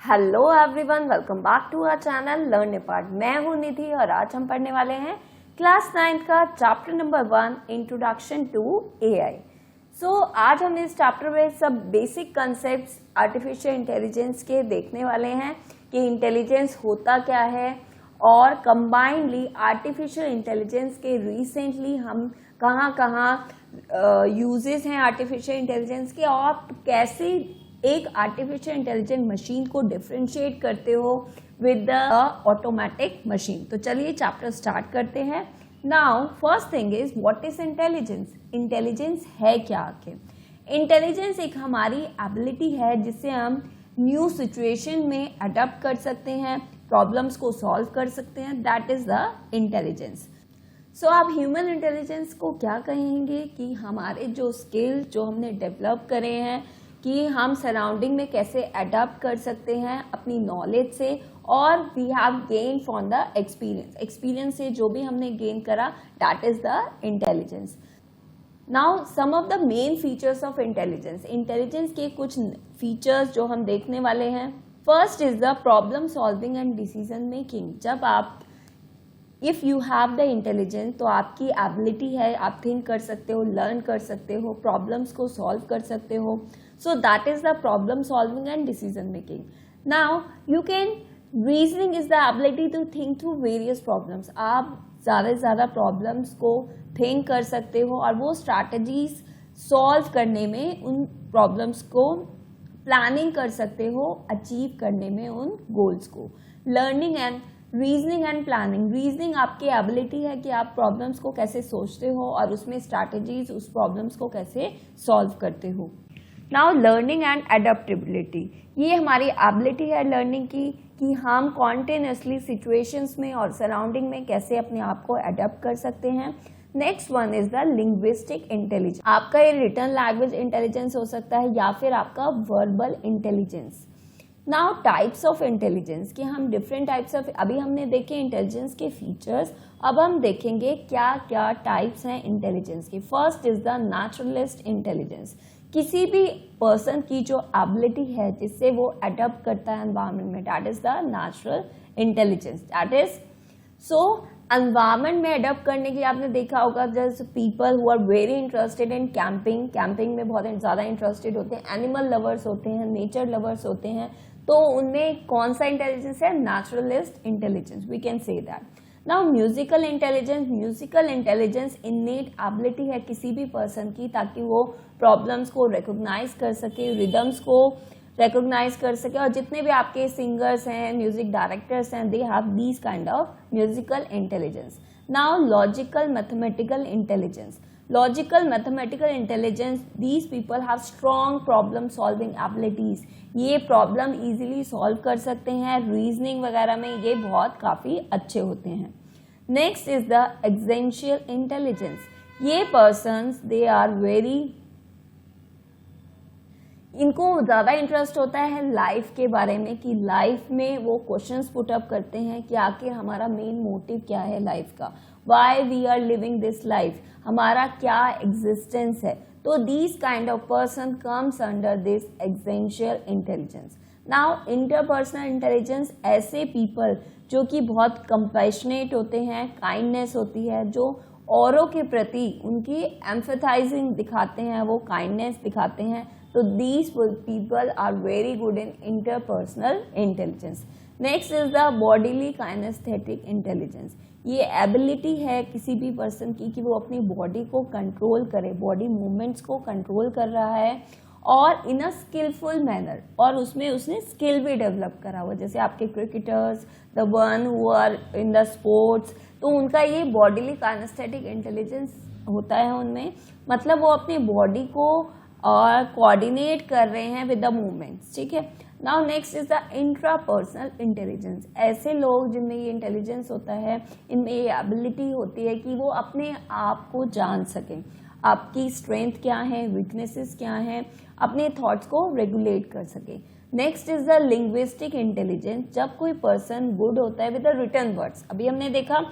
Hello everyone, welcome back to our channel learn नेपाट। मैं हूं निधि और आज हम पढ़ने वाले हैं क्लास 9 का chapter number 1 introduction to AI. आज हम इस चैप्टर में सब बेसिक कंसेप्ट्स आर्टिफिशियल इंटेलिजेंस के देखने वाले हैं कि इंटेलिजेंस होता क्या है और कंबाइंडली आर्टिफिशियल इंटेलिजेंस के रिसेंटली हम कहाँ यूजेस हैं आर्टिफिशियल इंटेलिजेंस के और कैसे एक आर्टिफिशियल इंटेलिजेंट मशीन को डिफरेंशिएट करते हो विद द ऑटोमेटिक मशीन। तो चलिए चैप्टर स्टार्ट करते हैं। Now first thing is what is intelligence. Intelligence है क्या आखिर? इंटेलिजेंस एक हमारी एबिलिटी है जिससे हम न्यू सिचुएशन में अडेप्ट कर सकते हैं, प्रॉब्लम्स को सॉल्व कर सकते हैं। That is the intelligence. So आप ह्यूमन इंटेलिजेंस को क्या कहेंगे कि हमारे जो स्किल जो हमने डेवलप करे हैं कि हम सराउंडिंग में कैसे अडेप्ट कर सकते हैं अपनी नॉलेज से, और we have gain from the experience से जो भी हमने गेन करा, that is the intelligence. Now some of the main features of intelligence. Intelligence के कुछ फीचर्स जो हम देखने वाले हैं। First is the problem solving and decision making. जब आप if you have the intelligence तो आपकी एबिलिटी है, आप थिंक कर सकते हो, लर्न कर सकते हो, प्रॉब्लम्स को सॉल्व कर सकते हो। So that is the problem solving and decision making. Now you can reasoning is the ability to think through various problems. आप ज़्यादा से ज़्यादा प्रॉब्लम्स को थिंक कर सकते हो और वो स्ट्रैटेजीज सॉल्व करने में, उन प्रॉब्लम्स को प्लानिंग कर सकते हो, अचीव करने में उन गोल्स को। Learning and reasoning and planning. Reasoning आपकी एबिलिटी है कि आप प्रॉब्लम्स को कैसे सोचते हो और उसमें स्ट्रैटेजीज उस प्रॉब्लम्स को कैसे सॉल्व करते हो। नाउ लर्निंग एंड एडेप्टेबिलिटी, ये हमारी एबिलिटी है लर्निंग की कि हम कॉन्टिन्यूसली सिचुएशंस में और सराउंडिंग में कैसे अपने आप को अडेप्ट कर सकते हैं। Next one is the linguistic intelligence. आपका ये रिटन लैंग्वेज इंटेलिजेंस हो सकता है या फिर आपका verbal intelligence. Now types of intelligence कि हम डिफरेंट टाइप्स ऑफ, अभी हमने देखे इंटेलिजेंस के फीचर्स, अब हम देखेंगे क्या क्या टाइप्स हैं इंटेलिजेंस के। First is the naturalist intelligence. किसी भी पर्सन की जो एबिलिटी है जिससे वो अडेप्ट करता है एनवायरनमेंट में, that is the natural intelligence. That is so environment में अडेप्ट करने के लिए आपने देखा होगा जैसे people who are very interested in camping में बहुत ज़्यादा इंटरेस्टेड होते हैं, एनिमल लवर्स होते हैं, नेचर लवर्स होते हैं, तो उनमें कौन सा इंटेलिजेंस है? Naturalist intelligence, we can say that. Now musical intelligence. Musical intelligence innate ability है किसी भी पर्सन की ताकि वो प्रॉब्लम्स को रिकॉग्नाइज कर सके, रिदम्स को रिकॉग्नाइज कर सके, और जितने भी आपके सिंगर्स हैं, म्यूजिक डायरेक्टर्स हैं, they have these kind of musical intelligence. Now logical mathematical intelligence. Logical mathematical intelligence, these people have strong problem solving abilities. ये प्रॉब्लम इजीली सॉल्व कर सकते हैं, रीजनिंग वगैरह में ये बहुत काफ़ी अच्छे होते हैं। Next is the existential intelligence. ये पर्सन्स दे आर वेरी, इनको ज़्यादा इंटरेस्ट होता है लाइफ के बारे में कि लाइफ में वो क्वेश्चंस पुट अप करते हैं कि आखिर हमारा मेन मोटिव क्या है लाइफ का, why we are living this life, हमारा क्या एग्जिस्टेंस है। तो these kind of person comes under this existential intelligence. Now interpersonal intelligence, ऐसे पीपल जो कि बहुत कंपैशनेट होते हैं, काइंडनेस होती है, जो औरों के प्रति उनकी एम्फेथाइजिंग दिखाते हैं, वो काइंडनेस दिखाते हैं, तो these people are very good in interpersonal intelligence. Next is the bodily kinesthetic intelligence. ये एबिलिटी है किसी भी पर्सन की कि वो अपनी बॉडी को कंट्रोल करे, बॉडी मूवमेंट्स को कंट्रोल कर रहा है और इन अ स्किलफुल मैनर, और उसमें उसने स्किल भी डेवलप करा हुआ, जैसे आपके cricketers, the one who are in the sports, तो उनका ये बॉडीली काइनेस्थेटिक इंटेलिजेंस होता है उनमें, मतलब वो अपनी बॉडी को और कोऑर्डिनेट कर रहे हैं विद द मूवमेंट्स। ठीक है। Now next is the intrapersonal intelligence. ऐसे लोग जिनमें ये इंटेलिजेंस होता है, इनमें ये एबिलिटी होती है कि वो अपने आप को जान सकें, आपकी स्ट्रेंथ क्या है, वीकनेसेस क्या हैं, अपने थॉट्स को रेगुलेट कर सके। Next is the linguistic intelligence. जब कोई पर्सन गुड होता है विद द रिटन वर्ड्स, अभी हमने देखा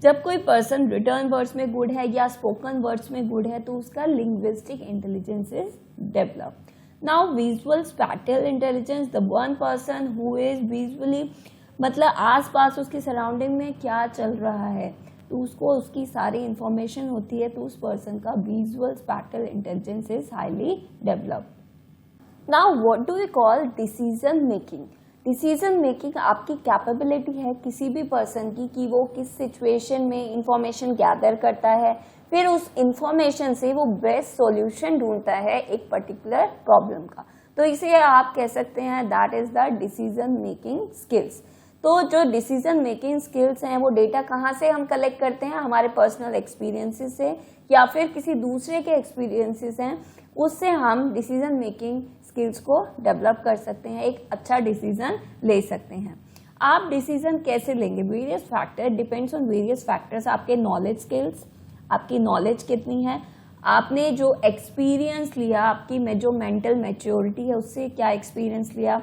जब कोई पर्सन रिटर्न वर्ड्स में गुड है या स्पोकन वर्ड्स में गुड है तो उसका linguistic intelligence is develop. Now visual spatial intelligence, the one person who is visually, मतलब आस पास उसकी सराउंडिंग में क्या चल रहा है तो उसको उसकी सारी इंफॉर्मेशन होती है, तो उस पर्सन का visual spatial intelligence is highly developed. Now what do we call decision making. Decision making आपकी कैपेबिलिटी है किसी भी पर्सन की कि वो किस सिचुएशन में इंफॉर्मेशन गैदर करता है, फिर उस इंफॉर्मेशन से वो बेस्ट सॉल्यूशन ढूंढता है एक पर्टिकुलर प्रॉब्लम का। तो इसे आप कह सकते हैं that is the decision making skills. तो जो डिसीजन मेकिंग स्किल्स हैं वो डेटा कहाँ से हम कलेक्ट करते हैं, हमारे पर्सनल एक्सपीरियंसेस से या फिर किसी दूसरे के एक्सपीरियंसेस हैं, उससे हम डिसीजन मेकिंग स्किल्स को डेवलप कर सकते हैं, एक अच्छा डिसीजन ले सकते हैं। आप डिसीजन कैसे लेंगे, various factor depends on various factors, आपके नॉलेज स्किल्स, आपकी नॉलेज कितनी है, आपने जो एक्सपीरियंस लिया, आपकी जो मेंटल मैच्योरिटी है उससे क्या एक्सपीरियंस लिया,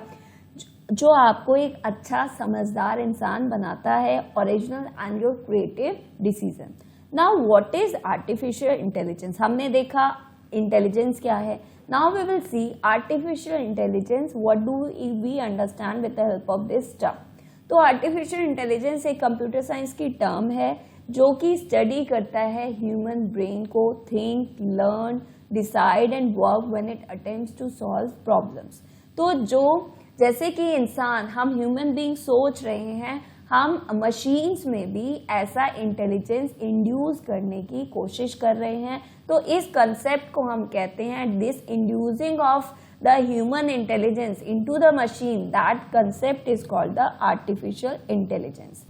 जो आपको एक अच्छा समझदार इंसान बनाता है, original and your creative decision. Now what is artificial intelligence, हमने देखा इंटेलिजेंस क्या है। Now we will see artificial intelligence, what do we understand with the help of this term. तो आर्टिफिशियल इंटेलिजेंस एक कंप्यूटर साइंस की term है जो कि स्टडी करता है ह्यूमन ब्रेन को think, learn, decide and work when it attempts to solve problems. तो जो जैसे कि इंसान, हम ह्यूमन बीइंग सोच रहे हैं, हम मशीन्स में भी ऐसा इंटेलिजेंस इंड्यूस करने की कोशिश कर रहे हैं। तो इस कंसेप्ट को हम कहते हैं this inducing of the human intelligence into the machine, that concept is called the artificial intelligence.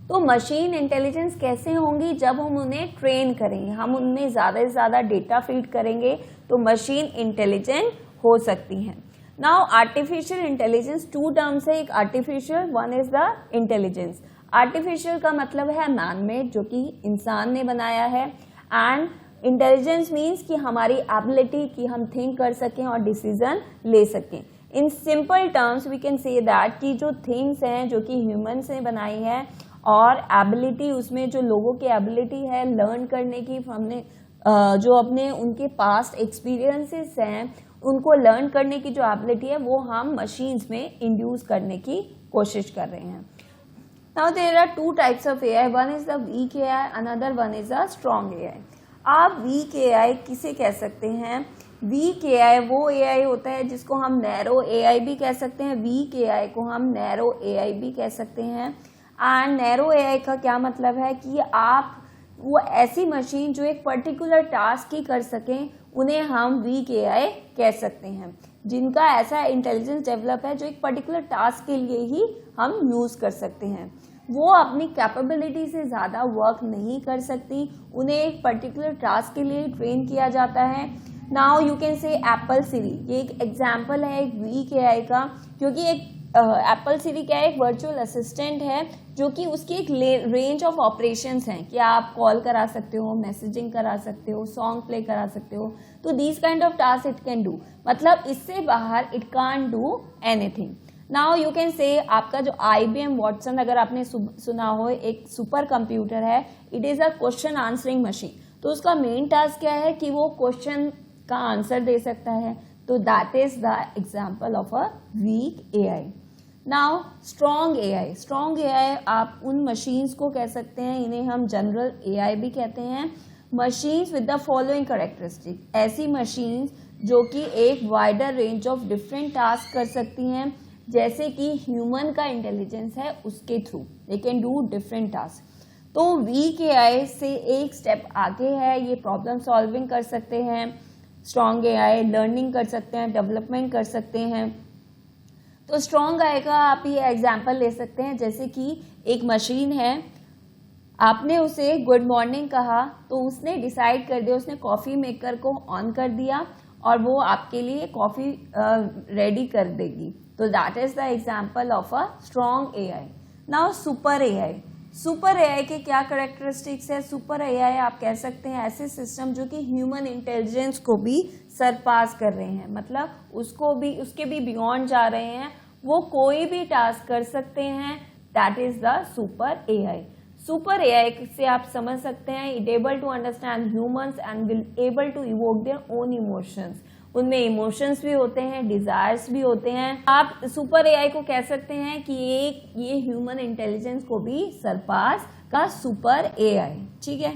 तो मशीन इंटेलिजेंस कैसे होंगी, जब हम उन्हें ट्रेन करेंगे, हम उनमें ज़्यादा से ज़्यादा डेटा फीड करेंगे तो मशीन इंटेलिजेंट हो सकती हैं। Now artificial intelligence two terms है, एक artificial, one is the intelligence. Artificial का मतलब है मैन मेड, जो कि इंसान ने बनाया है, एंड इंटेलिजेंस मीन्स कि हमारी एबिलिटी कि हम थिंक कर सकें और डिसीजन ले सकें। In simple terms we can say that कि जो थिंग्स हैं जो कि ह्यूमंस ने बनाई है और एबिलिटी, उसमें जो लोगों की एबिलिटी है लर्न करने की, हमने जो अपने उनके पास्ट एक्सपीरियंसेस हैं उनको लर्न करने की जो एबिलिटी है वो हम मशीन्स में इंड्यूस करने की कोशिश कर रहे हैं। Now there are two types of AI, one is the weak AI, another one is the strong AI. आप वीक एआई किसे कह सकते हैं, वीक एआई वो एआई होता है जिसको हम नैरो एआई भी कह सकते हैं, वीक एआई को हम नैरो एआई भी कह सकते हैं। एंड नैरो एआई का क्या मतलब है कि आप वो ऐसी मशीन जो एक पर्टिकुलर टास्क ही कर सकें उन्हें हम वीक एआई कह सकते हैं, जिनका ऐसा इंटेलिजेंस डेवलप है जो एक पर्टिकुलर टास्क के लिए ही हम यूज कर सकते हैं। वो अपनी कैपेबिलिटी से ज़्यादा वर्क नहीं कर सकती, उन्हें एक पर्टिकुलर टास्क के लिए ट्रेन किया जाता है। Now you can say Apple Siri, ये एक एग्जाम्पल है एक वीक एआई का, क्योंकि एक एप्पल सिरी क्या है, एक वर्चुअल असिस्टेंट है जो कि उसकी एक रेंज ऑफ ऑपरेशंस हैं कि आप कॉल करा सकते हो, मैसेजिंग करा सकते हो, सॉन्ग प्ले करा सकते हो, तो these kind of task it can do, मतलब इससे बाहर it can't do anything. Now you can से आपका जो IBM वाटसन, अगर आपने सुना हो, एक सुपर कंप्यूटर है, it is a question answering machine. तो उसका मेन टास्क क्या है कि वो क्वेश्चन का आंसर दे सकता है, तो that is the example of a weak AI. Now strong AI, strong AI आप उन मशीन्स को कह सकते हैं, इन्हें हम जनरल एआई भी कहते हैं। Machines with the following characteristic, ऐसी मशीन्स जो कि एक wider range of different task कर सकती हैं, जैसे कि ह्यूमन का इंटेलिजेंस है उसके through they can do different task. तो वीक एआई से एक स्टेप आगे है, ये प्रॉब्लम सॉल्विंग कर सकते हैं, स्ट्रॉन्ग एआई लर्निंग कर सकते हैं, डेवलपमेंट कर सकते हैं। तो स्ट्रॉन्ग एआई का आप ये एग्जाम्पल ले सकते हैं, जैसे कि एक मशीन है, आपने उसे गुड मॉर्निंग कहा तो उसने डिसाइड कर दिया, उसने कॉफ़ी मेकर को ऑन कर दिया और वो आपके लिए कॉफ़ी रेडी कर देगी, तो that is the example of a strong AI. Now super AI, super AI के क्या कैरेक्टरिस्टिक्स है, सुपर एआई आप कह सकते हैं ऐसे सिस्टम जो कि ह्यूमन इंटेलिजेंस को भी सरपास कर रहे हैं, मतलब उसको भी, उसके भी बियॉन्ड जा रहे हैं, वो कोई भी टास्क कर सकते हैं, that is the super AI. Super AI से आप समझ सकते हैं it able to understand humans and will able to evoke their own emotions, उनमें इमोशंस भी होते हैं, डिजायर्स भी होते हैं। आप सुपर एआई को कह सकते हैं कि ये ह्यूमन इंटेलिजेंस को भी सरपास का सुपर एआई, ठीक है,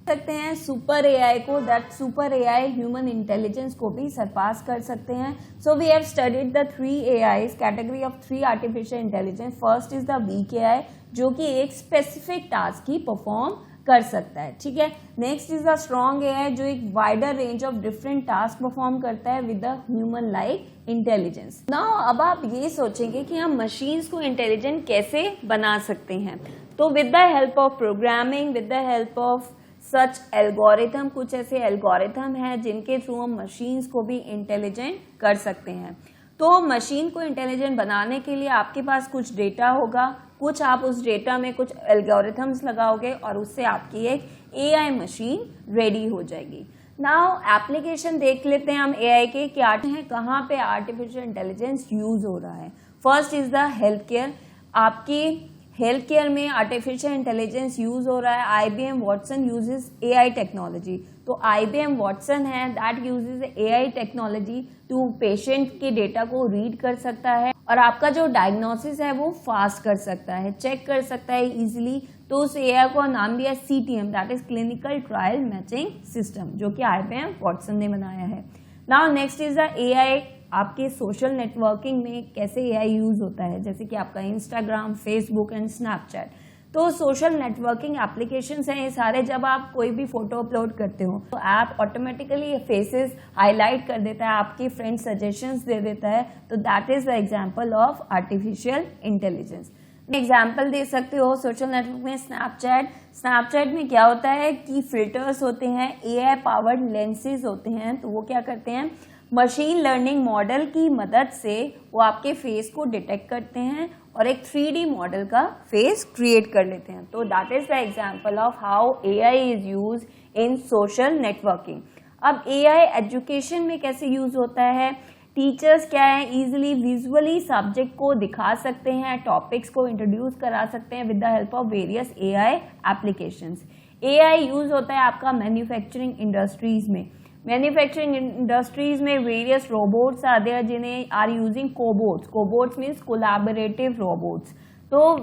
सकते हैं सुपर एआई को, that super AI human intelligence को भी सरपास कर सकते हैं। So we have studied the 3 AIs, category of 3 artificial intelligence. First is the weak AI, जो कि एक स्पेसिफिक टास्क ही परफॉर्म कर सकता है, ठीक है। Next is the strong AI, जो एक wider range of different task perform करता है with the human like intelligence. Now अब आप ये सोचेंगे कि हम मशीन्स को इंटेलिजेंट कैसे बना सकते हैं। तो with the help of programming, with the help of such algorithm, कुछ ऐसे एल्गोरिथम हैं जिनके थ्रू हम मशीन्स को भी इंटेलिजेंट कर सकते हैं। तो मशीन को इंटेलिजेंट बनाने के लिए आपके पास कुछ डेटा होगा, कुछ आप उस डेटा में कुछ एल्गोरिथम्स लगाओगे और उससे आपकी एक एआई मशीन रेडी हो जाएगी। नाउ एप्लीकेशन देख लेते हैं हम एआई के क्या हैं, कहाँ पे आर्टिफिशियल इंटेलिजेंस यूज हो रहा है। First is the health care. आपकी हेल्थ केयर में आर्टिफिशियल इंटेलिजेंस यूज हो रहा है। IBM Watson uses AI technology. तो आईबीएम वॉटसन है that uses AI technology to patient के डेटा को रीड कर सकता है और आपका जो डायग्नोसिस है वो फास्ट कर सकता है, चेक कर सकता है इजीली। तो उस एआई को नाम दिया CTM, that is clinical trial matching system, जो कि आईबीएम वॉटसन ने बनाया है। Now next is the AI. आपके सोशल नेटवर्किंग में कैसे एआई यूज होता है, जैसे कि आपका इंस्टाग्राम, फेसबुक एंड स्नैपचैट। तो सोशल नेटवर्किंग एप्लीकेशंस हैं ये सारे। जब आप कोई भी फोटो अपलोड करते हो तो ऐप ऑटोमेटिकली फेसेस हाईलाइट कर देता है, आपकी फ्रेंड सजेशंस दे देता है। तो that is the example of artificial intelligence. Example दे सकते हो सोशल नेटवर्क में स्नैपचैट। स्नैपचैट में क्या होता है कि फिल्टर्स होते हैं, एआई पावर्ड लेंसेज होते हैं। तो वो क्या करते हैं, मशीन लर्निंग मॉडल की मदद से वो आपके फेस को डिटेक्ट करते हैं और एक 3D मॉडल का फेस क्रिएट कर लेते हैं। तो that is the example of how AI is use in social networking. अब एआई एजुकेशन में कैसे यूज होता है। टीचर्स क्या है, इजिली विजुअली सब्जेक्ट को दिखा सकते हैं, टॉपिक्स को इंट्रोड्यूस करा सकते हैं with the help of various AI applications. AI use होता है आपका मैन्युफैक्चरिंग इंडस्ट्रीज में। मैन्युफैक्चरिंग इंडस्ट्रीज में वेरियस रोबोट्स आर देयर जिन्हें are using cobots. Cobots means collaborative robots, तो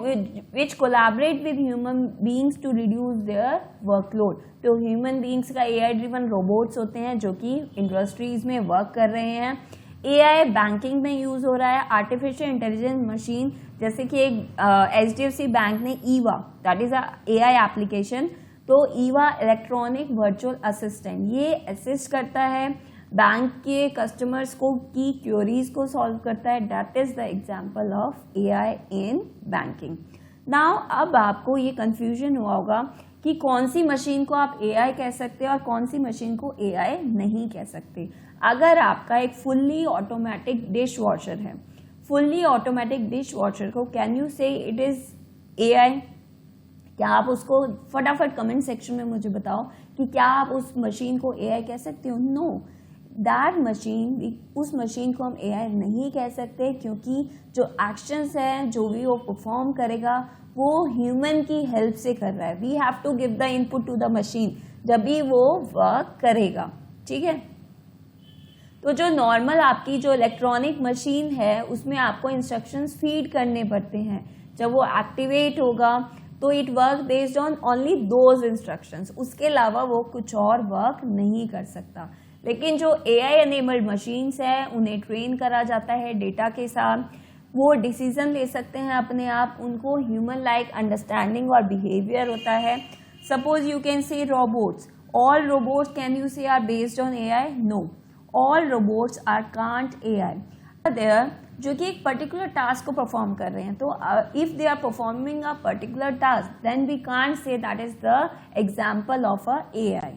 which collaborate with human beings to reduce their workload. तो human beings का AI driven robots होते हैं जो कि इंडस्ट्रीज में वर्क कर रहे हैं। एआई बैंकिंग में यूज हो रहा है। आर्टिफिशियल इंटेलिजेंस मशीन, जैसे कि एक HDFC बैंक ने Eva, that is a AI application. तो ईवा इलेक्ट्रॉनिक वर्चुअल असिस्टेंट, ये असिस्ट करता है बैंक के कस्टमर्स को की क्वेरीज को सॉल्व करता है। That is the example of AI in banking. Now अब आपको ये कंफ्यूजन हुआ होगा कि कौन सी मशीन को आप एआई कह सकते हैं और कौन सी मशीन को एआई नहीं कह सकते। अगर आपका एक फुल्ली ऑटोमेटिक डिश वॉशर है, फुल्ली ऑटोमेटिक डिश वॉशर को कैन यू से इट इज एआई? क्या आप उसको फटाफट कमेंट सेक्शन में मुझे बताओ कि क्या आप उस मशीन को एआई कह सकते हो? नो, दैट मशीन, उस मशीन को हम एआई नहीं कह सकते, क्योंकि जो एक्शंस हैं, जो भी वो परफॉर्म करेगा वो ह्यूमन की हेल्प से कर रहा है। We have to give the input to the machine जब भी वो वर्क करेगा, ठीक है। तो जो नॉर्मल आपकी जो इलेक्ट्रॉनिक मशीन है उसमें आपको इंस्ट्रक्शंस फीड करने पड़ते हैं। जब वो एक्टिवेट होगा तो it work based on only those instructions, उसके अलावा वो कुछ और वर्क नहीं कर सकता। लेकिन जो एआई एनेबल्ड मशीन्स है उन्हें ट्रेन करा जाता है डेटा के साथ, वो डिसीजन ले सकते हैं अपने आप, उनको ह्यूमन लाइक अंडरस्टैंडिंग और बिहेवियर होता है। Suppose you can say robots, all robots can you say are based on AI? No, all robots are can't AI there, जो कि एक पर्टिकुलर टास्क को परफॉर्म कर रहे हैं। तो if they are performing a particular task then we can't say that is the example of a AI.